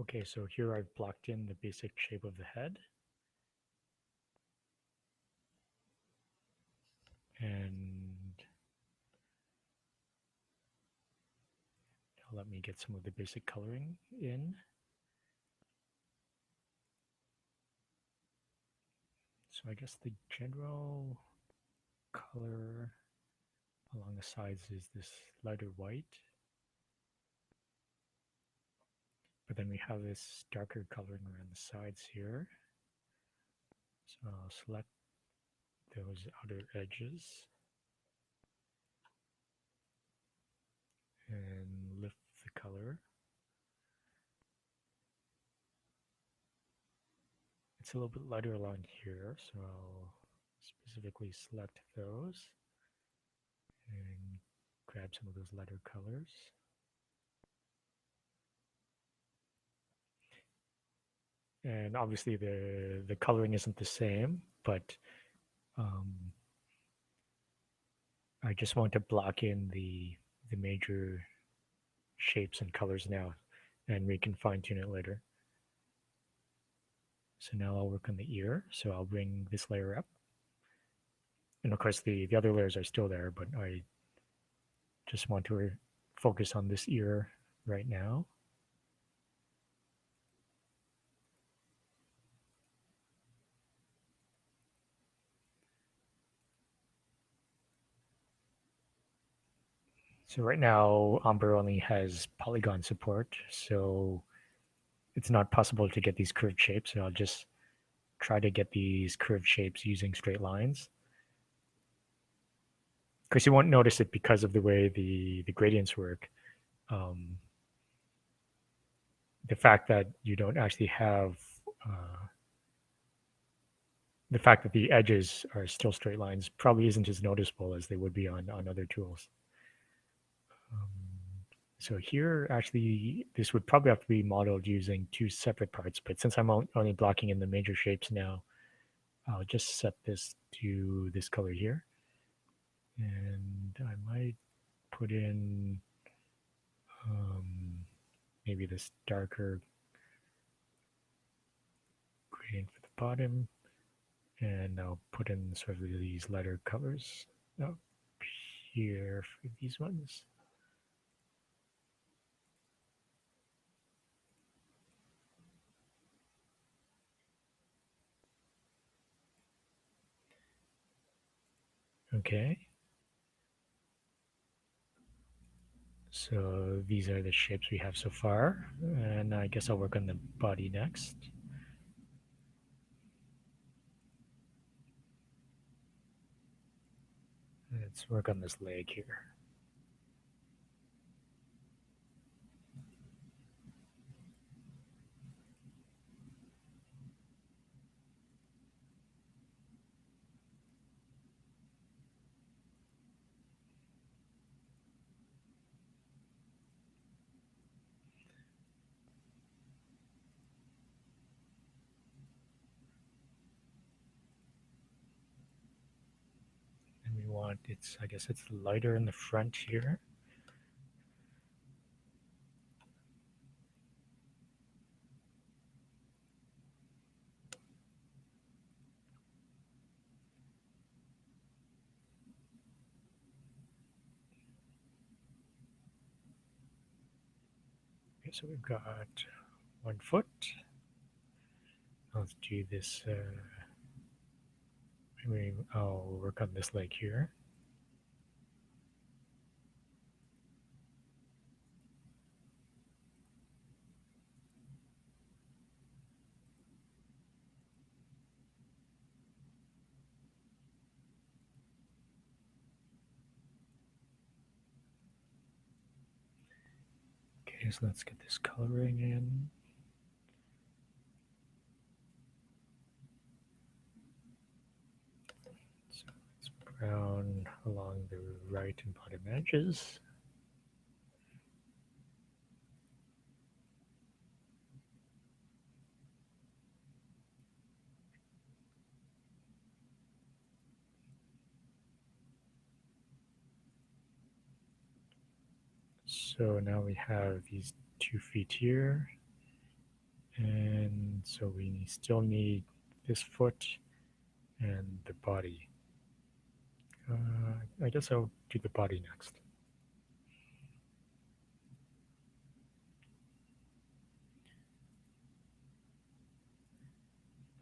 Okay, so here I've blocked in the basic shape of the head. And let me get some of the basic coloring in. So I guess the general color along the sides is this lighter white. But then we have this darker coloring around the sides here. So I'll select those outer edges and lift the color. It's a little bit lighter along here, so I'll specifically select those and grab some of those lighter colors. And obviously the coloring isn't the same, but I just want to block in the major shapes and colors now, and we can fine tune it later. So now I'll work on the ear. So I'll bring this layer up. And of course the other layers are still there, but I just want to focus on this ear right now. So right now, Omber only has polygon support, so it's not possible to get these curved shapes. So I'll just try to get these curved shapes using straight lines. Of course, you won't notice it because of the way the gradients work. The fact that you don't actually have the fact that the edges are still straight lines probably isn't as noticeable as they would be on other tools. So here, actually, this would probably have to be modeled using two separate parts, but since I'm only blocking in the major shapes now, I'll just set this to this color here. And I might put in maybe this darker gradient for the bottom, and I'll put in sort of these lighter colors up here for these ones. Okay. So these are the shapes we have so far, and I guess I'll work on the body next. Let's work on this leg here. And we want I guess it's lighter in the front here. Okay, so we've got 1 foot. Let's do this. Maybe I'll work on this leg here. Okay, so let's get this coloring in. So it's brown along the right and bottom edges. So now we have these 2 feet here, And so we still need this foot and the body. I guess I'll do the body next.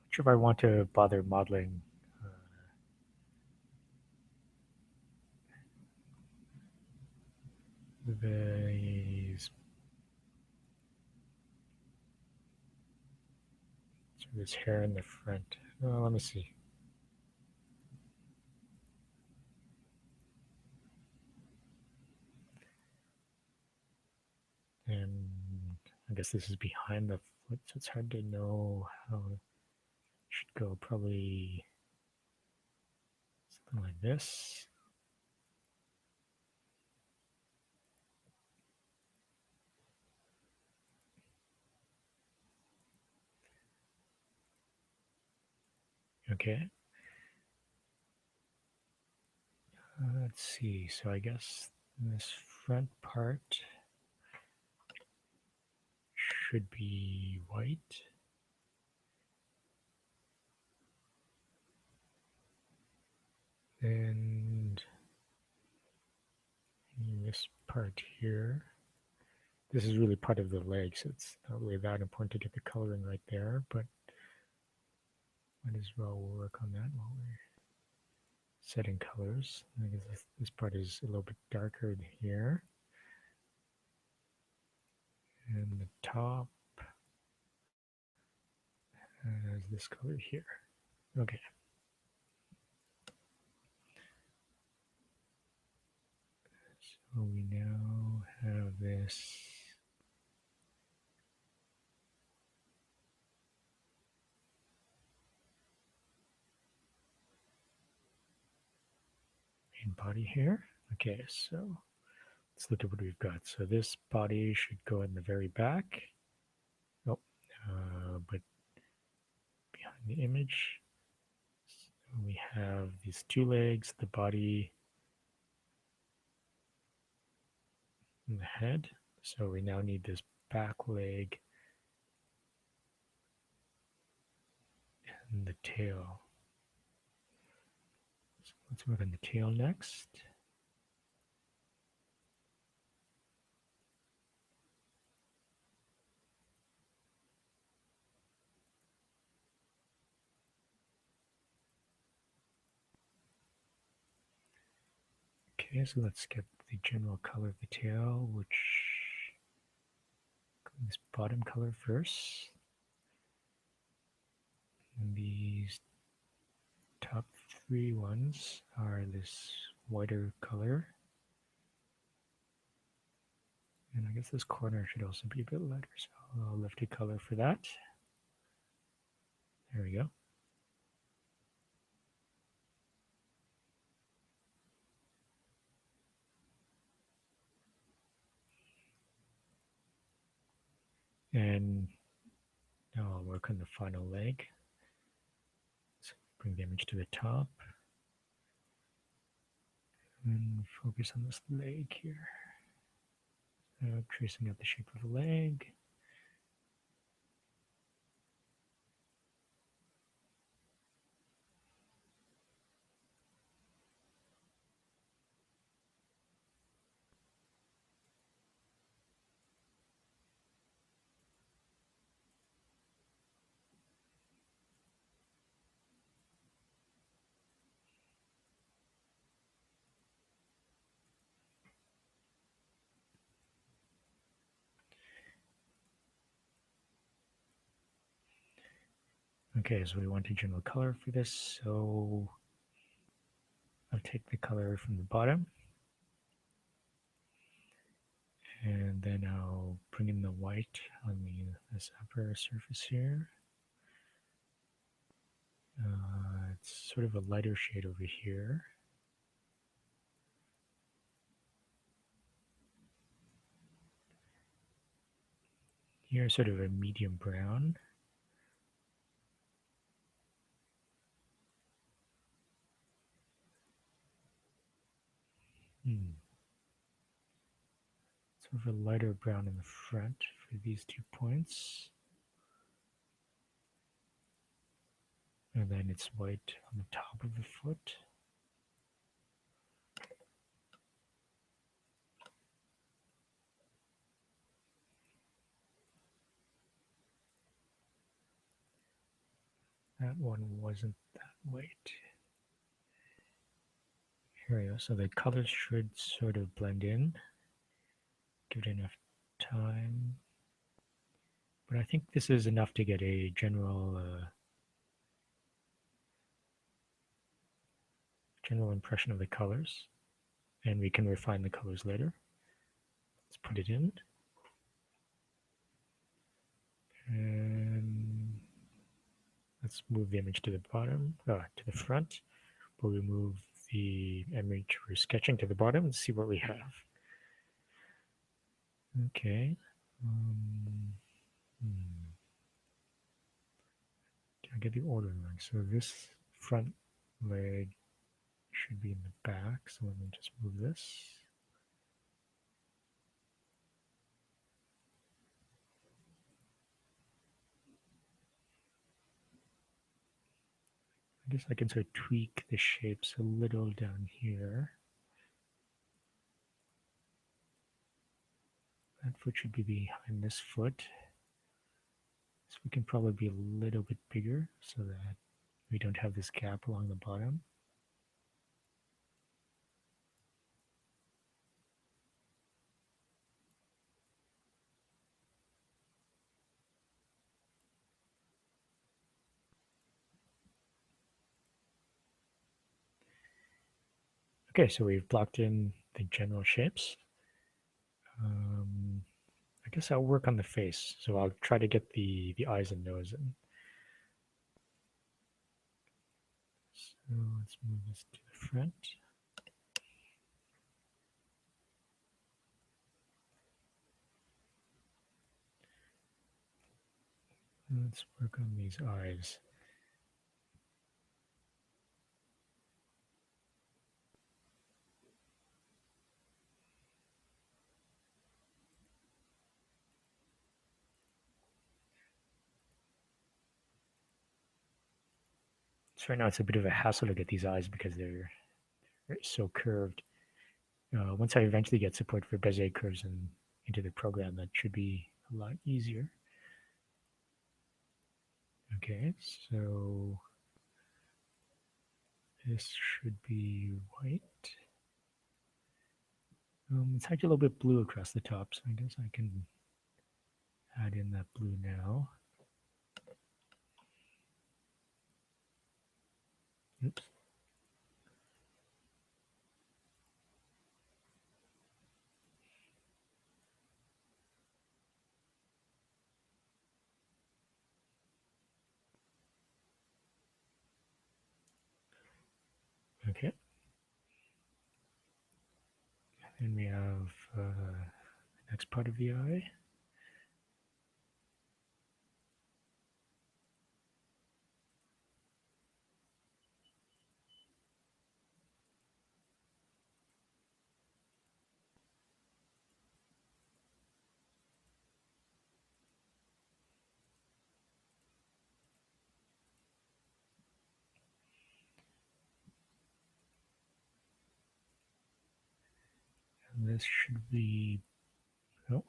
Not sure if I want to bother modeling these, so this hair in the front. Let me see. And I guess this is behind the foot, so it's hard to know how it should go. Probably something like this. Okay. Let's see. So I guess this front part should be white. And this part here, this is really part of the leg, so it's not really that important to get the coloring right there, but might as well work on that while we're setting colors. I guess this part is a little bit darker here. And the top has this color here. Okay. So we now have this main body here. Okay, so let's look at what we've got. So this body should go in the very back. Oh, but behind the image, so we have these two legs, the body, and the head. So we now need this back leg and the tail. So let's work on the tail next. Okay, so let's get the general color of the tail, which this bottom color first. And these top three ones are this whiter color. And I guess this corner should also be a bit lighter, so I'll lift a color for that. There we go. And now I'll work on the final leg. Let's bring the image to the top. And focus on this leg here. Tracing out the shape of the leg. Okay, so we want a general color for this, so I'll take the color from the bottom, and then I'll bring in the white on this upper surface here. It's sort of a lighter shade over here. Here, sort of a medium brown. Sort of a lighter brown in the front for these 2 points. And then it's white on the top of the foot. That one wasn't that white. Here we go. So the colors should sort of blend in. Give it enough time. But I think this is enough to get a general impression of the colors. And we can refine the colors later. Let's put it in. And let's move the image to the bottom, to the front. We'll remove the image we're sketching to the bottom and see what we have. Okay. Did I get the order wrong? So this front leg should be in the back. So let me just move this. I guess I can sort of tweak the shapes a little down here. That foot should be behind this foot. So we can probably be a little bit bigger so that we don't have this gap along the bottom. Okay, so we've blocked in the general shapes. I guess I'll work on the face. So I'll try to get the eyes and nose in. So let's move this to the front. Let's work on these eyes. So right now it's a bit of a hassle to get these eyes because they're so curved. Once I eventually get support for Bezier curves into the program, that should be a lot easier. Okay, so this should be white. It's actually a little bit blue across the top, so I guess I can add in that blue now. Oops. Okay. And we have the next part of the eye. And this should be, oh,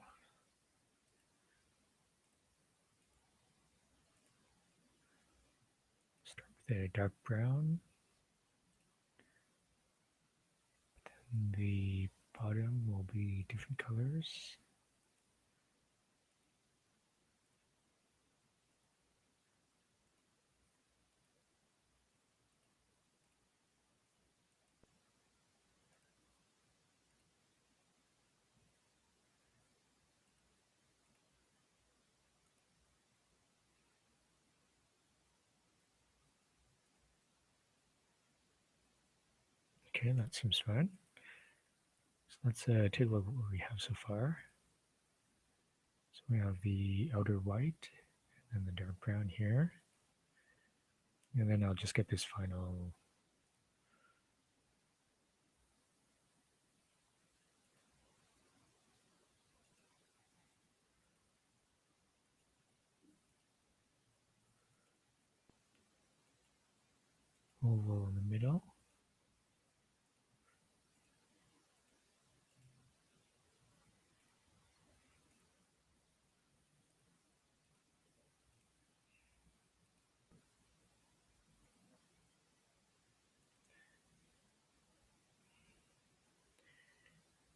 start with a dark brown. Then the bottom will be different colors. Okay, that seems fine. So let's take a look at what we have so far. So we have the outer white and the dark brown here. And then I'll just get this final. oval in the middle.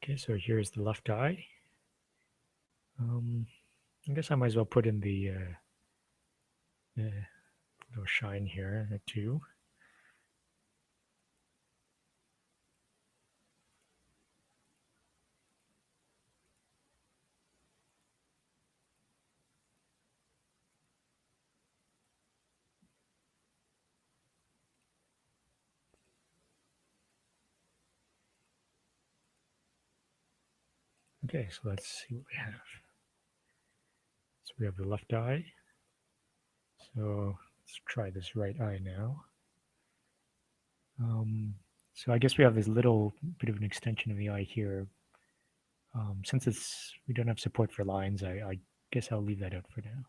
Okay, so here's the left eye. I guess I might as well put in the little shine here too. Okay, so let's see what we have. So we have the left eye. So let's try this right eye now. So I guess we have this little bit of an extension of the eye here. Since we don't have support for lines, I guess I'll leave that out for now.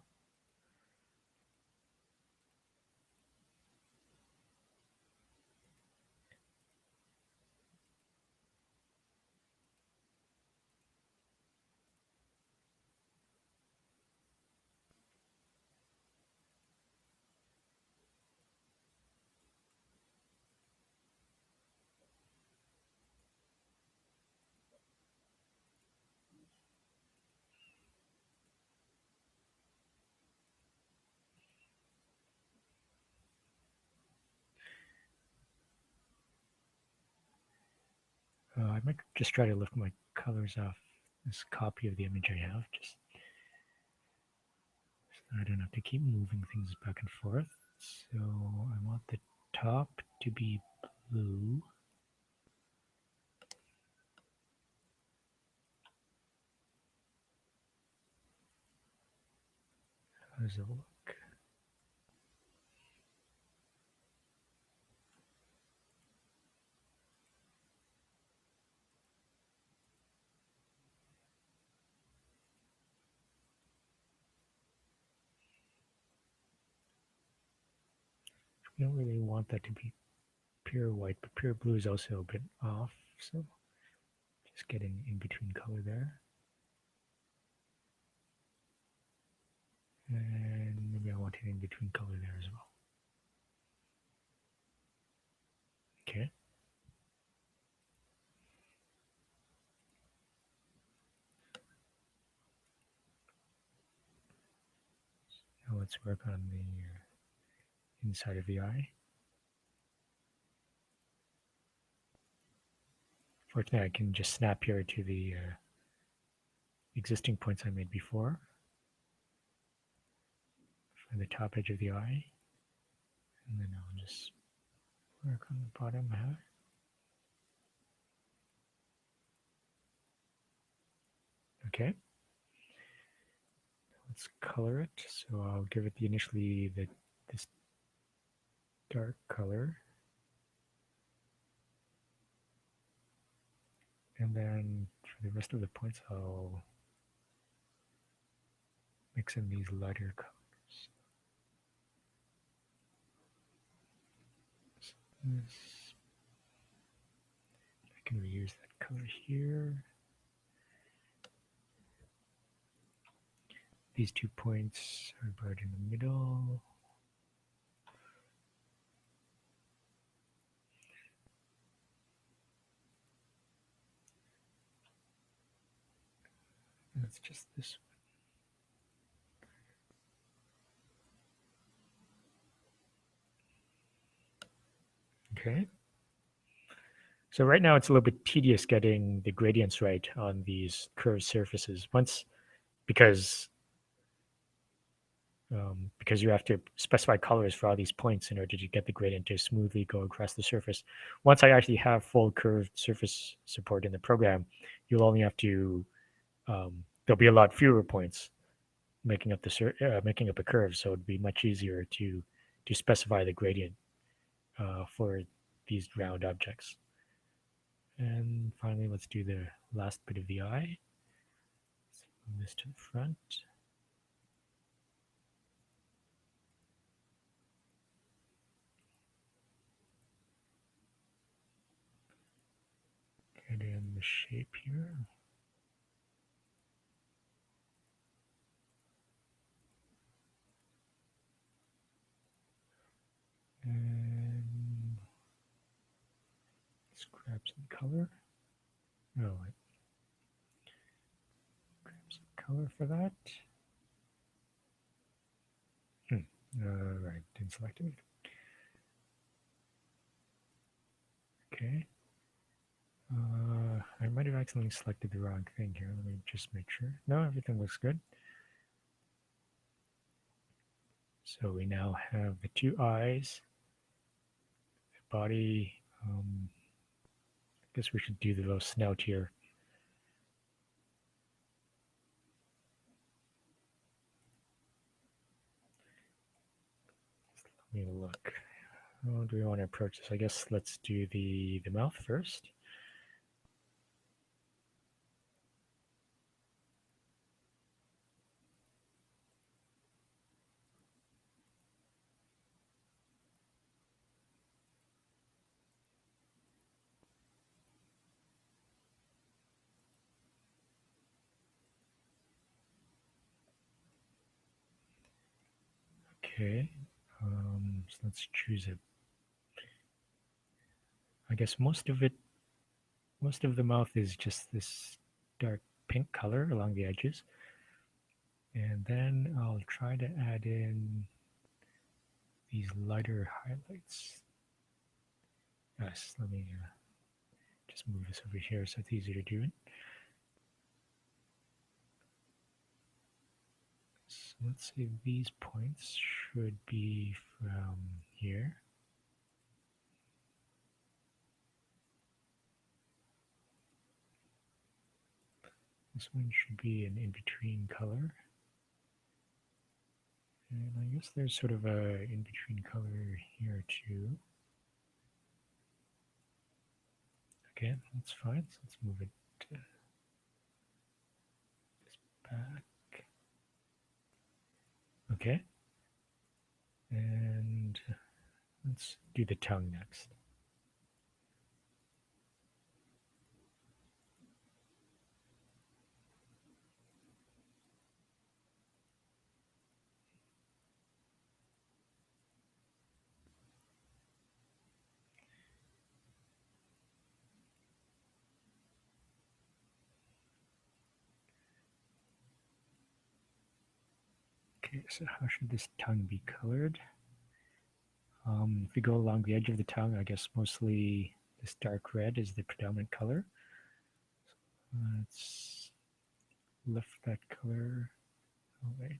I might just try to lift my colors off this copy of the image I have, just so I don't have to keep moving things back and forth. So I want the top to be blue. How does it look? We don't really want that to be pure white, but pure blue is also a bit off, so just getting in between color there. And maybe I want it in between color there as well. Okay. Now let's work on the inside of the eye. Fortunately, I can just snap here to the existing points I made before for the top edge of the eye. And then I'll just work on the bottom half. Okay. Let's color it. So I'll give it initially this dark color. And then for the rest of the points, I'll mix in these lighter colors. So this, I can reuse that color here. These 2 points are buried in the middle. And it's just this one. Okay. So right now it's a little bit tedious getting the gradients right on these curved surfaces. Because you have to specify colors for all these points in order to get the gradient to smoothly go across the surface. Once I actually have full curved surface support in the program, you'll only have to, there'll be a lot fewer points making up a curve, so it'd be much easier to specify the gradient for these round objects. And finally, let's do the last bit of the eye. Let's move this to the front. shape here. And let's grab some color. Oh, wait. Grab some color for that. Right, didn't select it. Okay. I might have accidentally selected the wrong thing here. Let me just make sure. No, everything looks good. So we now have the two eyes, the body. I guess we should do the little snout here. Let me look. How do we want to approach this? I guess let's do the mouth first. Okay, so let's choose it. I guess most of the mouth is just this dark pink color along the edges. And then I'll try to add in these lighter highlights. Yes, let me just move this over here so it's easier to do it. So let's say these points should be from here. This one should be an in-between color. And I guess there's sort of a in-between color here too. Okay, that's fine. So let's move it to this back. Okay. And let's do the tongue next. Okay, so how should this tongue be colored? If we go along the edge of the tongue, I guess mostly this dark red is the predominant color. So let's lift that color. Oh, wait.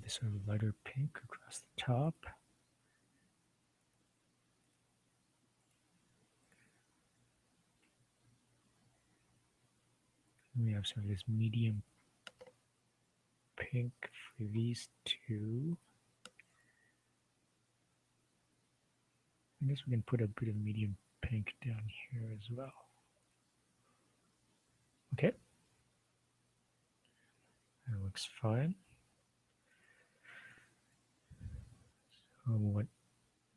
This sort of lighter pink across the top. We have sort of this medium pink for these two. I guess we can put a bit of medium pink down here as well. Okay. That looks fine. So what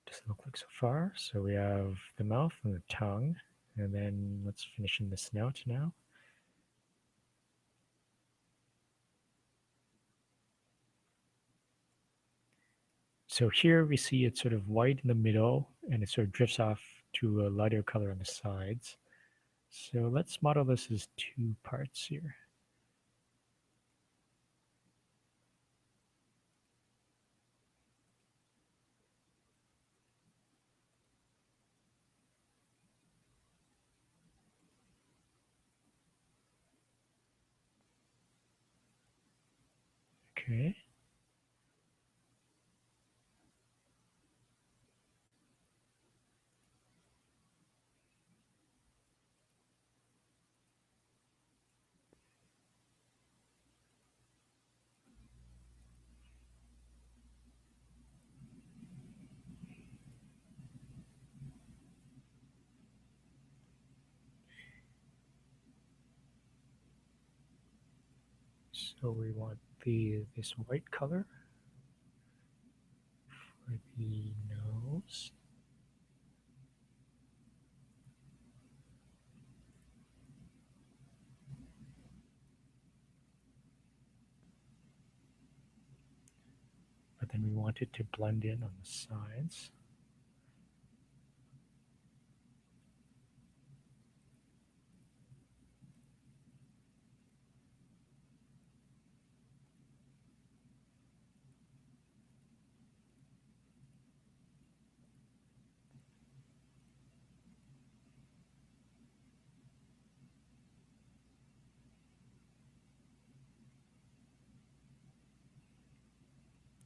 does it look like so far? So we have the mouth and the tongue, and then let's finish in the snout now. So here we see it's sort of white in the middle, and it sort of drifts off to a lighter color on the sides. So let's model this as two parts here. Okay. So we want this white color for the nose. But then we want it to blend in on the sides.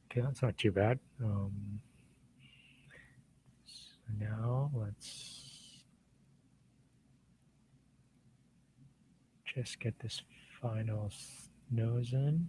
Okay, that's not too bad. So now let's just get this final nose in.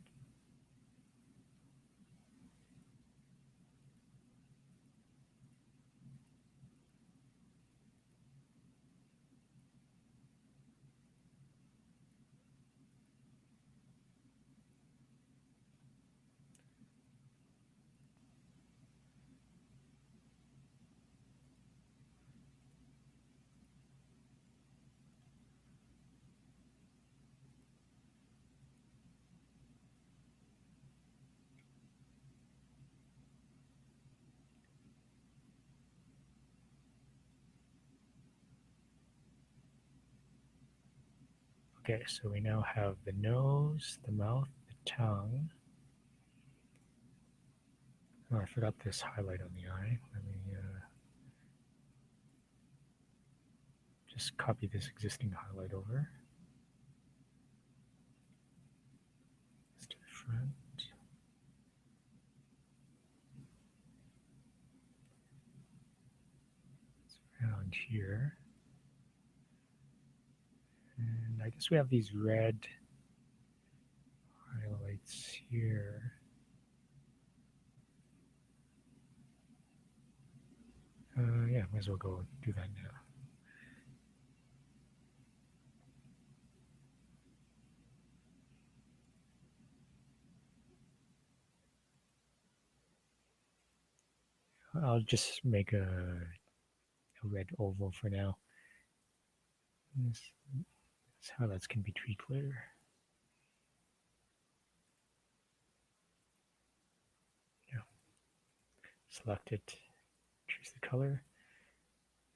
Okay, so we now have the nose, the mouth, the tongue. Oh, I forgot this highlight on the eye. Let me just copy this existing highlight over. Let's do the front. It's around here. And I guess we have these red highlights here. Yeah, might as well go do that now. I'll just make a red oval for now. This highlights can be tweaked later. Yeah. Select it, choose the color,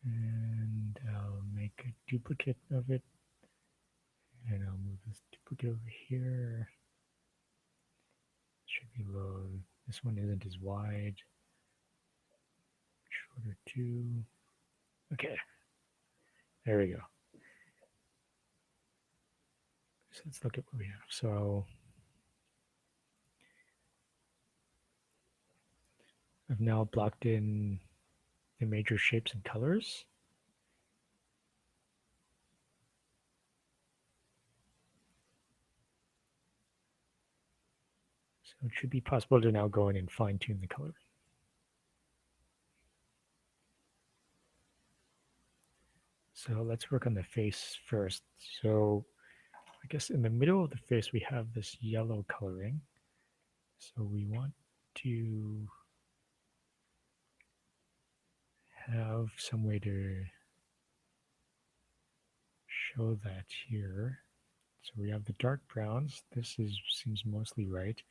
and I'll make a duplicate of it. And I'll move this duplicate over here. Should be low. This one isn't as wide. Shorter too. Okay. There we go. So let's look at what we have. So I've now blocked in the major shapes and colors. So it should be possible to now go in and fine tune the color. So let's work on the face first. So I guess in the middle of the face, we have this yellow coloring. So we want to have some way to show that here. So we have the dark browns. This seems mostly right.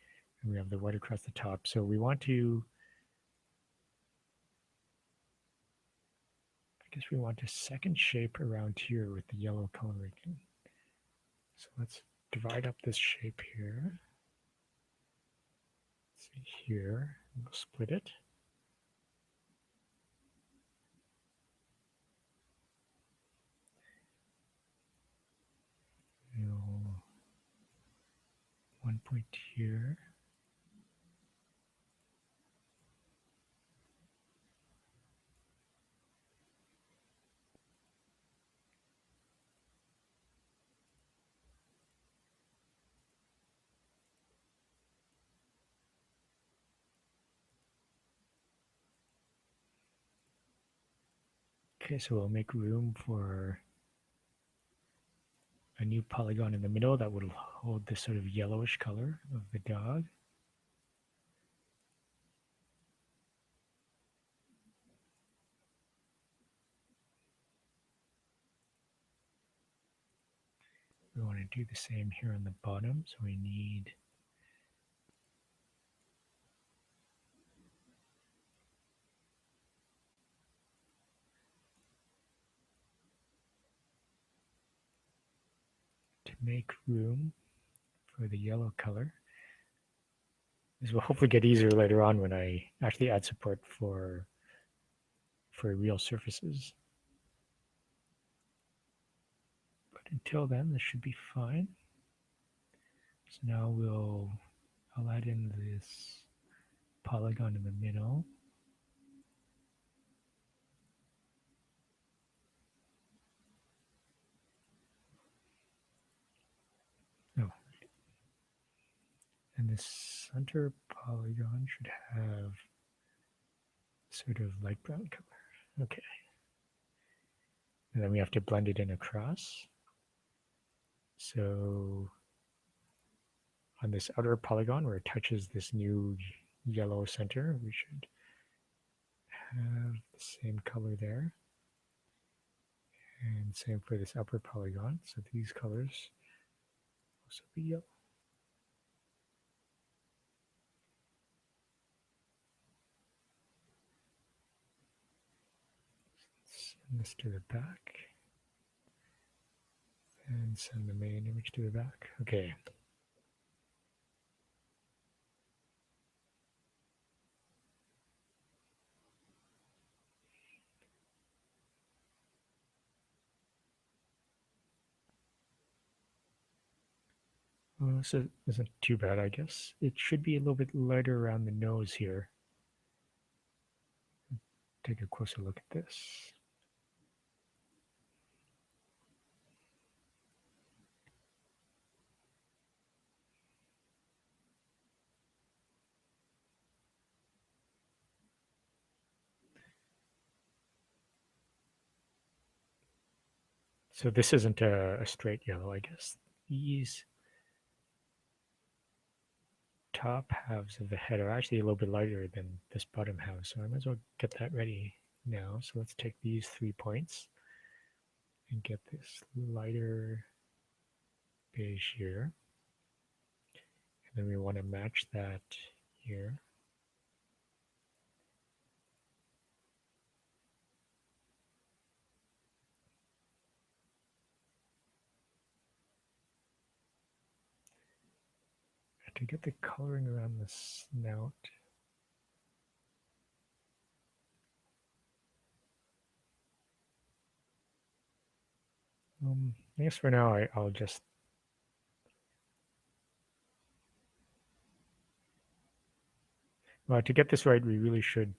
And we have the white across the top. So we want to, I guess we want a second shape around here with the yellow coloring. So let's divide up this shape here. Let's see here, we'll split it. One point here. Okay, so we'll make room for a new polygon in the middle that will hold this sort of yellowish color of the dog. We want to do the same here on the bottom, so we need to make room for the yellow color. This will hopefully get easier later on when I actually add support for real surfaces. But until then, this should be fine. So now I'll add in this polygon in the middle. Oh, and this center polygon should have sort of light brown color. Okay. And then we have to blend it in across. So on this outer polygon where it touches this new yellow center, we should have the same color there. And same for this upper polygon. So these colors also be yellow. Send this to the back. And send the main image to the back. Okay. Well, this isn't too bad, I guess. It should be a little bit lighter around the nose here. Take a closer look at this. So this isn't a straight yellow, I guess. These top halves of the head are actually a little bit lighter than this bottom half, so I might as well get that ready now. So let's take these 3 points and get this lighter beige here. And then we want to match that here. To get the coloring around the snout, I guess for now I'll just to get this right, we really should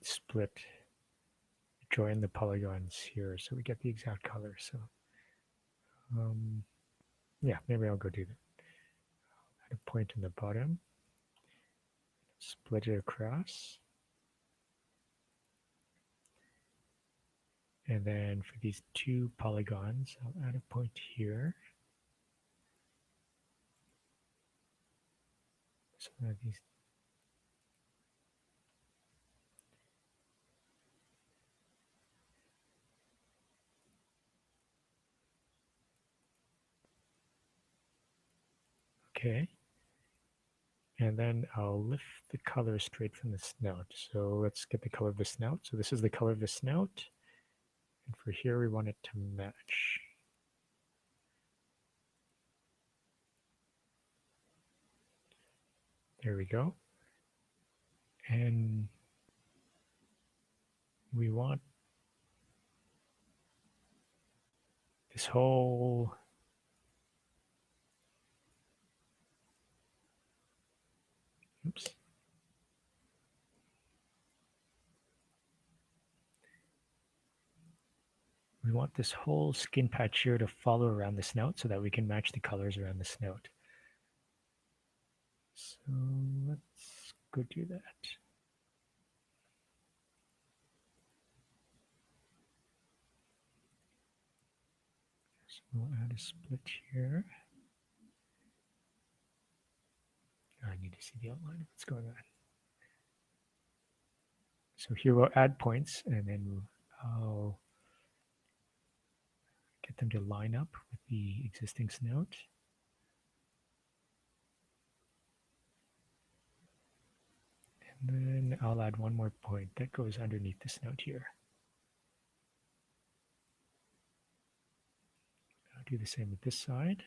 join the polygons here so we get the exact color. So yeah, maybe I'll go do that. Add a point in the bottom, split it across. And then for these 2 polygons, I'll add a point here. So now these okay. And then I'll lift the color straight from the snout. So let's get the color of the snout. So this is the color of the snout. And for here, we want it to match. There we go. And we want this whole oops. We want this whole skin patch here to follow around the snout so that we can match the colors around the snout. So let's go do that. So we'll add a split here. I need to see the outline of what's going on. So here we'll add points, and then I'll get them to line up with the existing snout. And then I'll add one more point that goes underneath the snout here. I'll do the same with this side.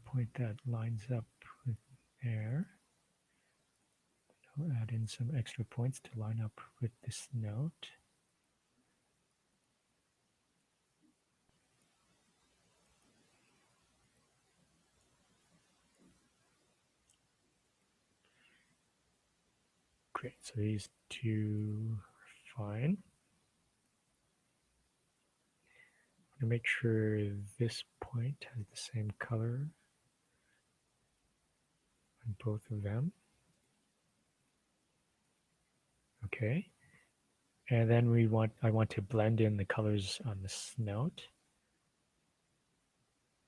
One point that lines up with there. I'll add in some extra points to line up with this snout. Great, so these two are fine. I'm going to make sure this point has the same color on both of them. Okay. And then I want to blend in the colors on the snout.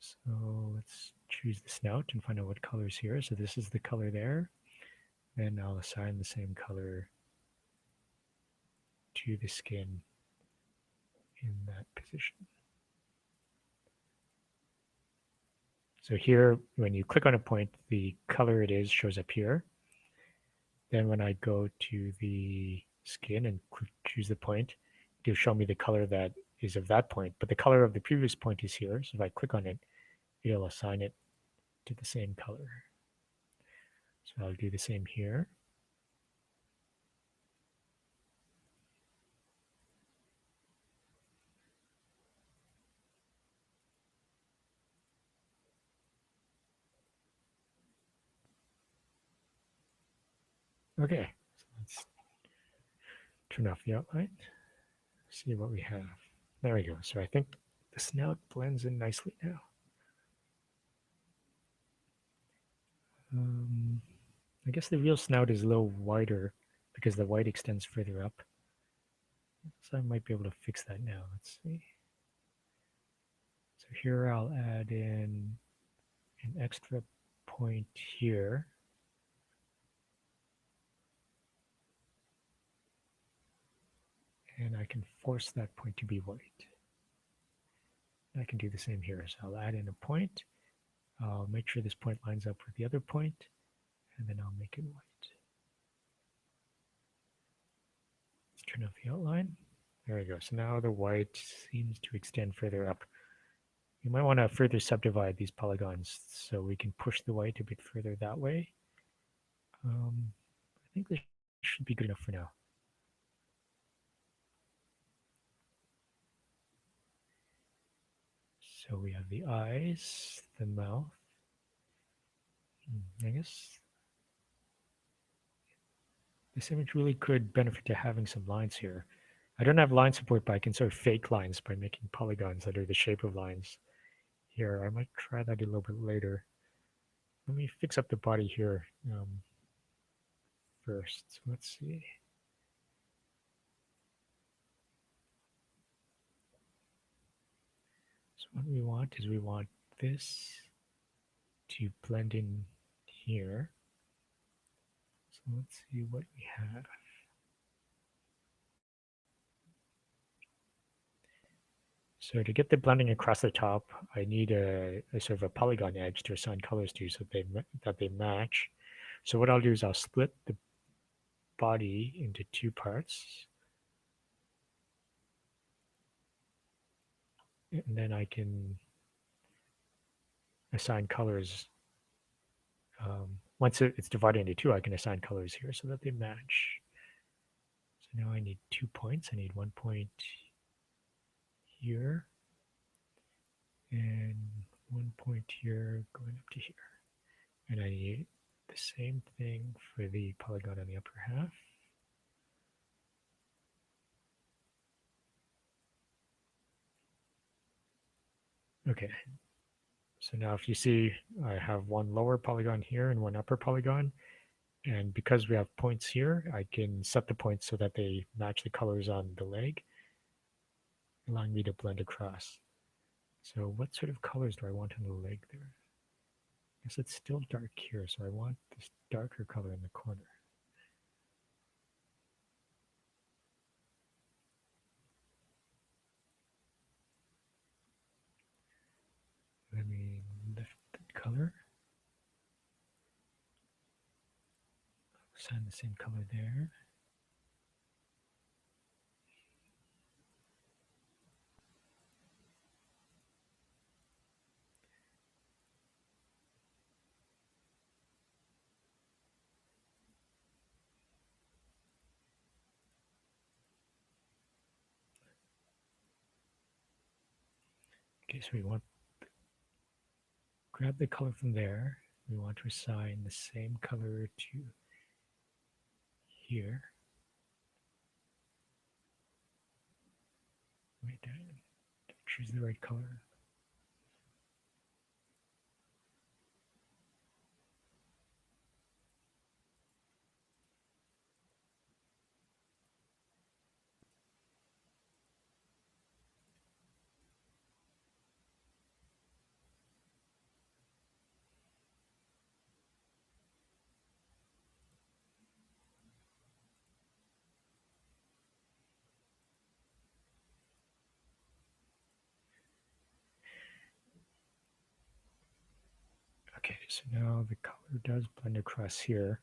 So let's choose the snout and find out what color is here. So this is the color there. And I'll assign the same color to the skin in that position. So here, when you click on a point, the color it is shows up here. Then when I go to the skin and choose the point, it'll show me the color that is of that point. But the color of the previous point is here. So if I click on it, it'll assign it to the same color. So I'll do the same here. Okay, so let's turn off the outline, see what we have. There we go. So I think the snout blends in nicely now. I guess the real snout is a little wider because the white extends further up. So I might be able to fix that now. Let's see. So here I'll add in an extra point here. And I can force that point to be white. I can do the same here. So I'll add in a point. I'll make sure this point lines up with the other point, and then I'll make it white. Let's turn off the outline. There we go. So now the white seems to extend further up. You might want to further subdivide these polygons so we can push the white a bit further that way. I think this should be good enough for now. So we have the eyes, the mouth. I guess this image really could benefit to having some lines here. I don't have line support, but I can sort of fake lines by making polygons that are the shape of lines here. I might try that a little bit later. Let me fix up the body here first. So let's see. So what we want is we want this to blend in here. So let's see what we have. So to get the blending across the top, I need a sort of a polygon edge to assign colors to so that they match. So what I'll do is I'll split the body into two parts. And then I can assign colors. Once it's divided into two, I can assign colors here so that they match. So now I need 2 points. I need 1 point here and 1 point here going up to here. And I need the same thing for the polygon on the upper half. Okay, so now if you see, I have one lower polygon here and one upper polygon. And because we have points here, I can set the points so that they match the colors on the leg, allowing me to blend across. So what sort of colors do I want on the leg there? I guess it's still dark here, so I want this darker color in the corner. Let me lift the color. Assign the same color there. Okay, so we want grab the color from there. We want to assign the same color to here. Wait, choose the right color. Okay, so now the color does blend across here.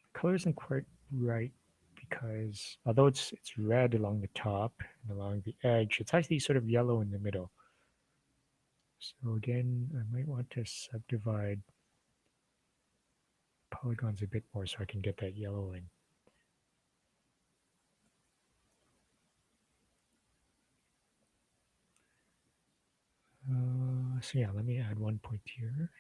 The color isn't quite right because although it's red along the top and along the edge, it's actually sort of yellow in the middle. So again, I might want to subdivide polygons a bit more so I can get that yellowing. So yeah, let me add one point here.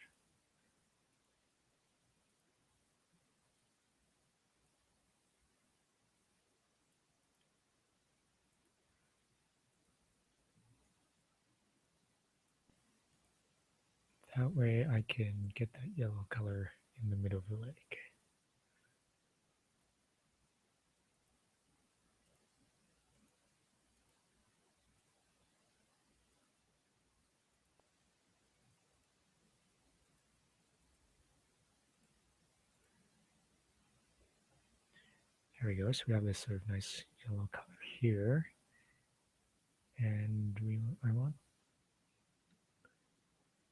That way I can get that yellow color in the middle of the leg. There we go. So we have this sort of nice yellow color here. And I want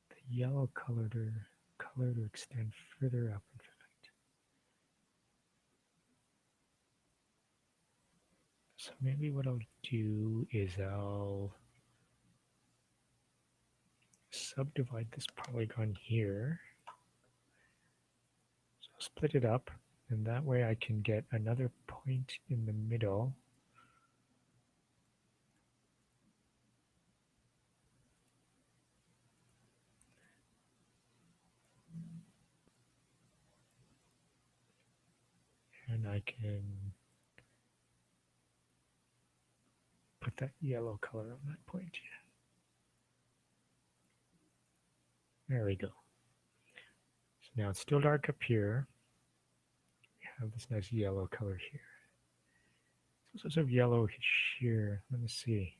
the yellow color to extend further up, in fact. So maybe what I'll do is I'll subdivide this polygon here. So I'll split it up, and that way I can get another point in the middle. And I can put that yellow color on that point. There we go. So now it's still dark up here. We have this nice yellow color here. So sort of yellow here. Let me see.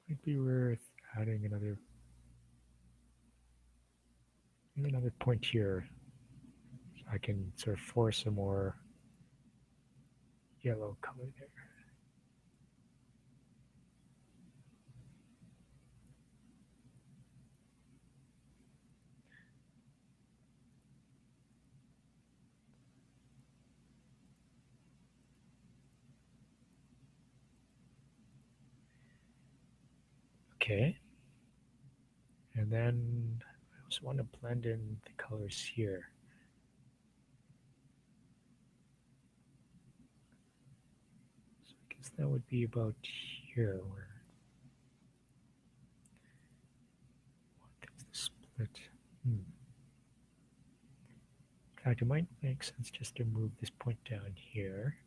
Might be worth adding another point here. So I can sort of force a more yellow color there. Okay. And then I also want to blend in the colors here. So I guess that would be about here where I want things to split. In fact, it might make sense just to move this point down here.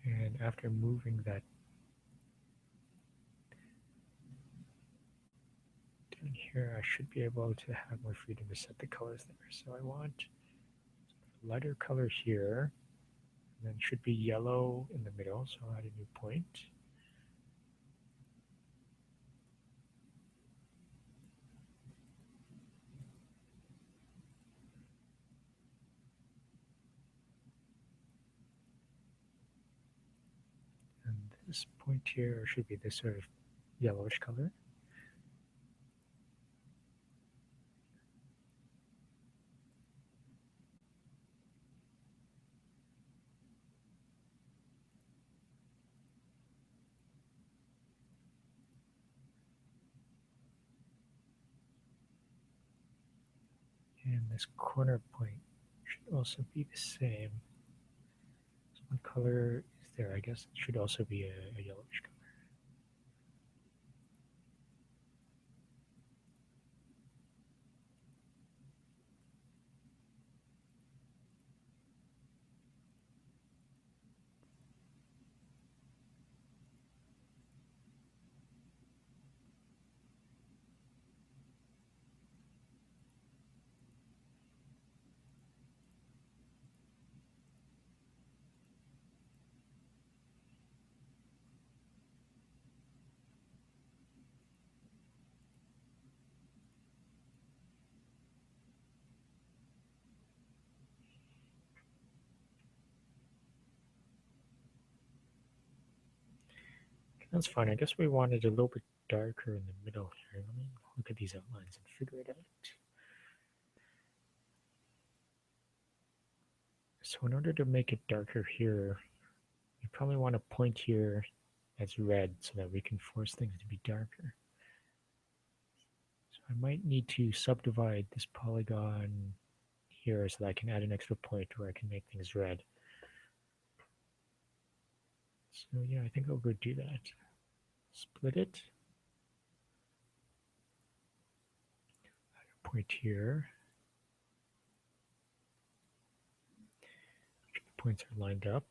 And after moving that And here I should be able to have more freedom to set the colors there. So I want lighter color here, and then should be yellow in the middle, so I'll add a new point. And this point here should be this sort of yellowish color. And this corner point should also be the same. So what color is there? I guess it should also be a yellowish color. That's fine. I guess we wanted a little bit darker in the middle here. Let me look at these outlines and figure it out. So in order to make it darker here, you probably want a point here that's red so that we can force things to be darker. So I might need to subdivide this polygon here so that I can add an extra point where I can make things red. So yeah, I think I'll go do that. Split it. Add a point here. Make sure the points are lined up.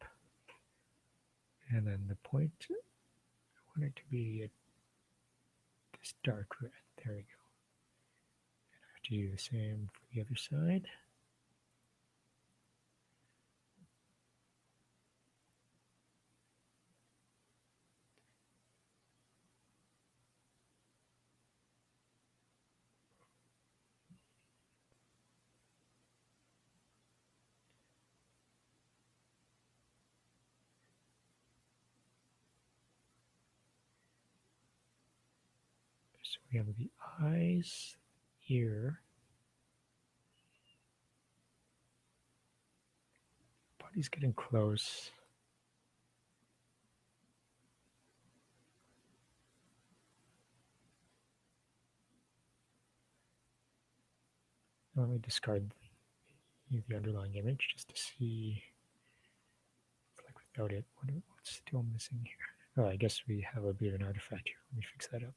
And then the point, I want it to be this dark red. There we go. And I have to do the same for the other side. So we have the eyes, ear, body's getting close. Let me discard the underlying image just to see, like without it, what's still missing here? Oh, I guess we have a bit of an artifact here. Let me fix that up.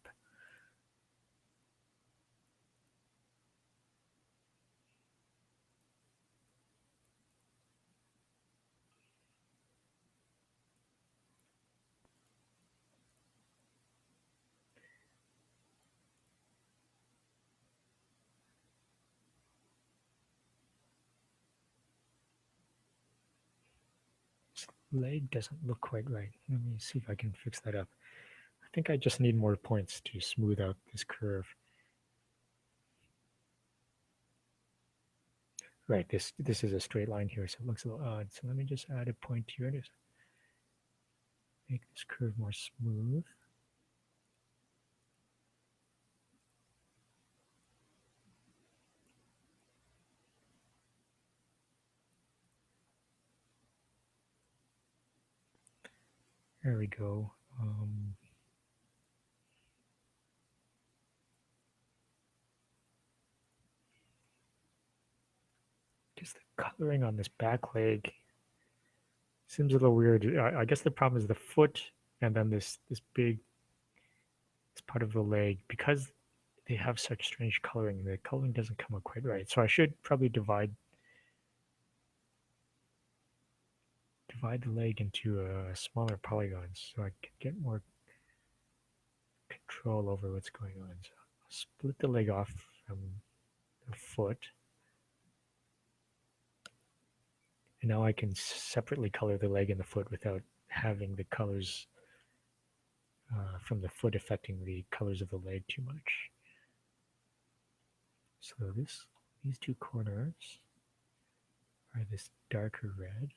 This leg doesn't look quite right. Let me see if I can fix that up. I think I just need more points to smooth out this curve. Right, this is a straight line here, so it looks a little odd. So let me just add a point here to make this curve more smooth. There we go. Just the coloring on this back leg seems a little weird. I guess the problem is the foot and then this part of the leg, because they have such strange coloring. The coloring doesn't come out quite right. So I should probably divide the leg into smaller polygons so I can get more control over what's going on. So I'll split the leg off from the foot. And now I can separately color the leg and the foot without having the colors from the foot affecting the colors of the leg too much. So these two corners are this darker red.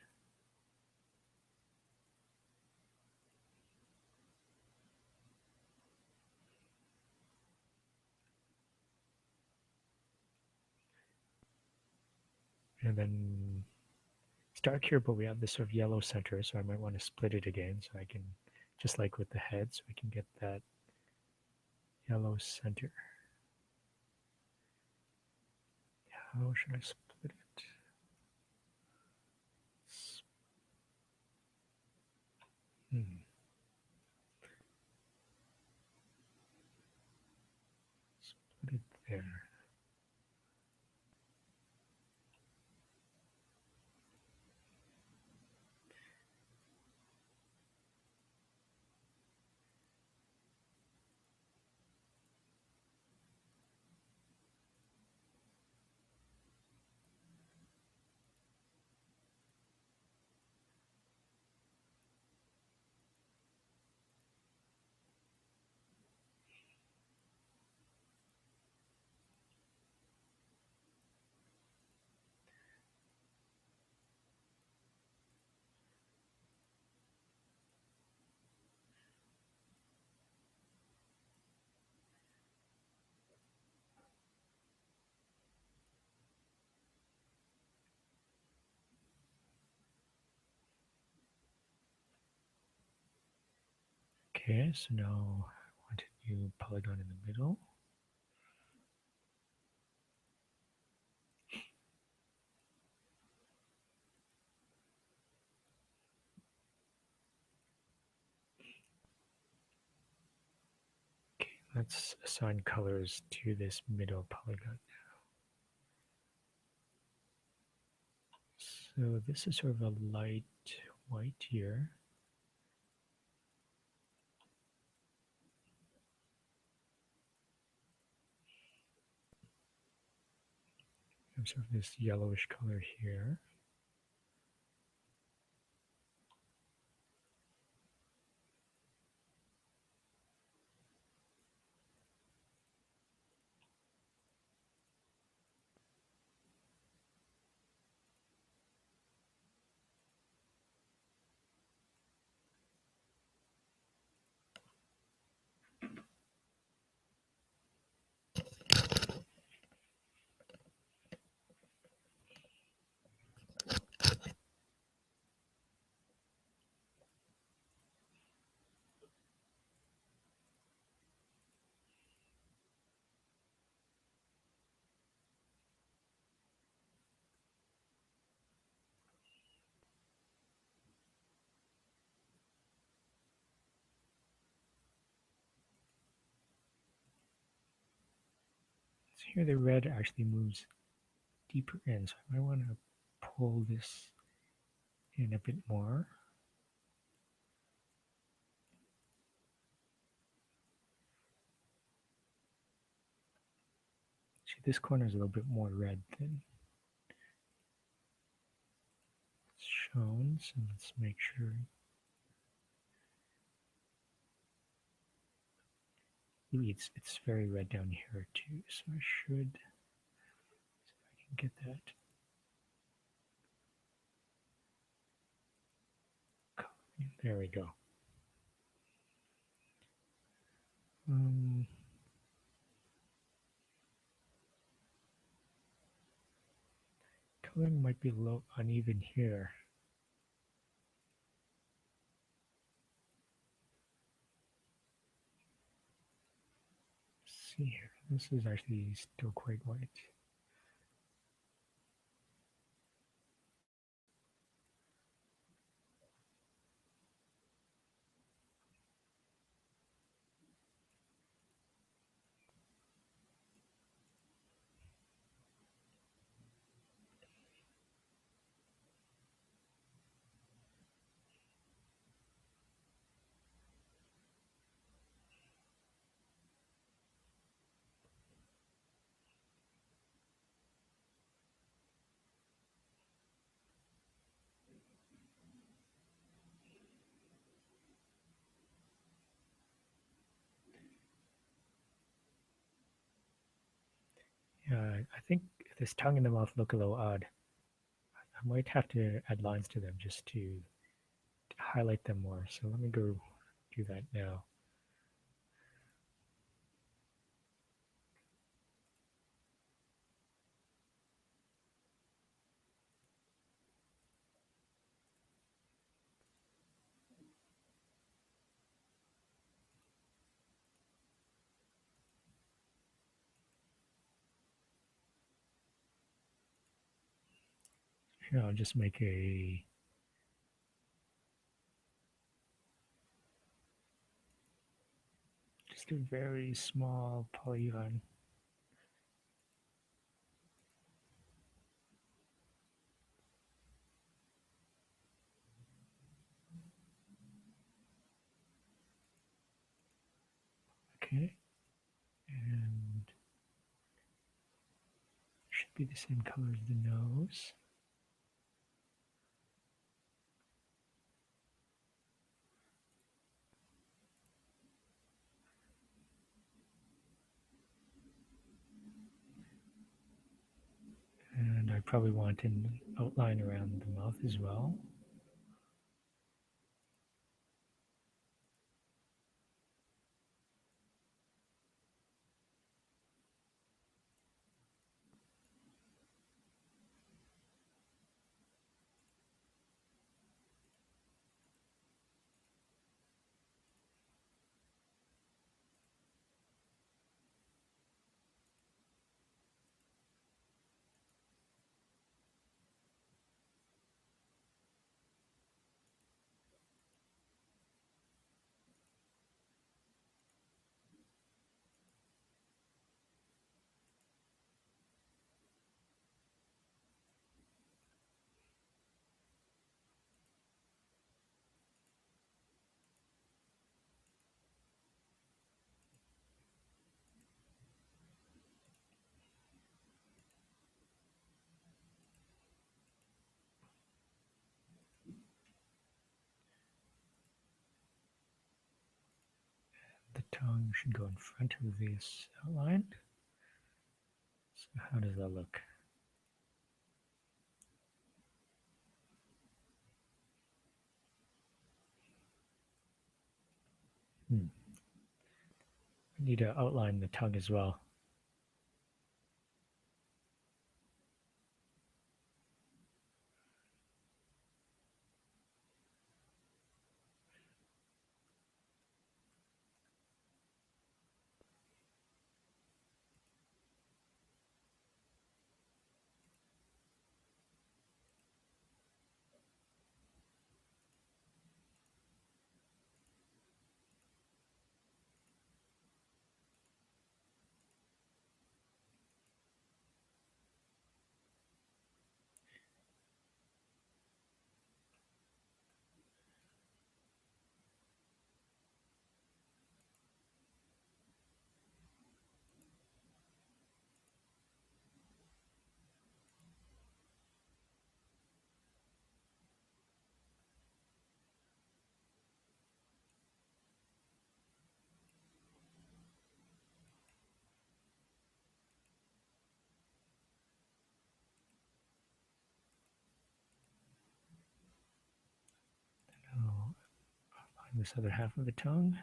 And then it's dark here, but we have this sort of yellow center, so I might want to split it again so I can, just like with the head, so I can get that yellow center. How should I split it? Split it there. Okay, so now I want a new polygon in the middle. Okay, let's assign colors to this middle polygon now. So this is sort of a light white here. And sort of this yellowish color here. So here the red actually moves deeper in, so I might want to pull this in a bit more. See, this corner is a little bit more red than it's shown, so let's make sure. Ooh, it's very red down here too, so I should see if I can get that. There we go. Coloring might be a little uneven here. Let's see here, this is actually still quite white. I think this tongue and the mouth look a little odd. I might have to add lines to them just to highlight them more. So let me go do that now. Here, I'll just make just a very small polygon. Okay, and should be the same color as the nose. And I probably want an outline around the mouth as well. The tongue should go in front of this outline. So how does that look? I need to outline the tongue as well. I'll outline this other half of the tongue.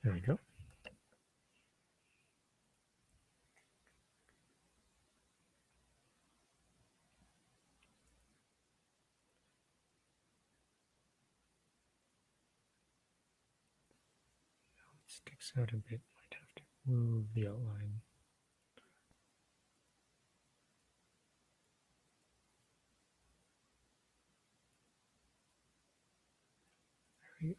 There we go. It sticks out a bit. Might have to move the outline. There we go.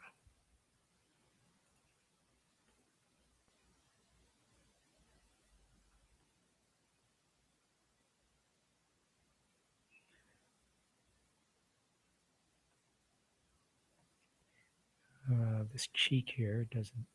This cheek here doesn't.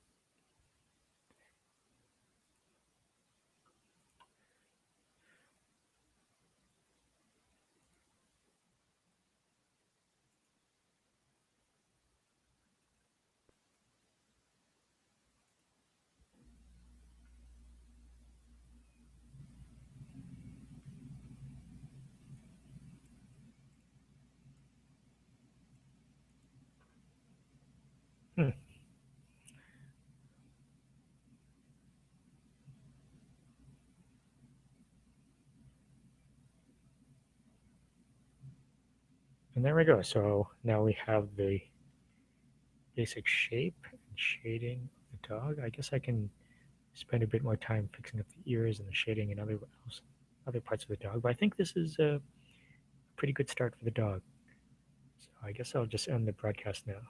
Hmm. And there we go. So now we have the basic shape and shading of the dog. I guess I can spend a bit more time fixing up the ears and the shading and other parts of the dog. But I think this is a pretty good start for the dog. So I guess I'll just end the broadcast now.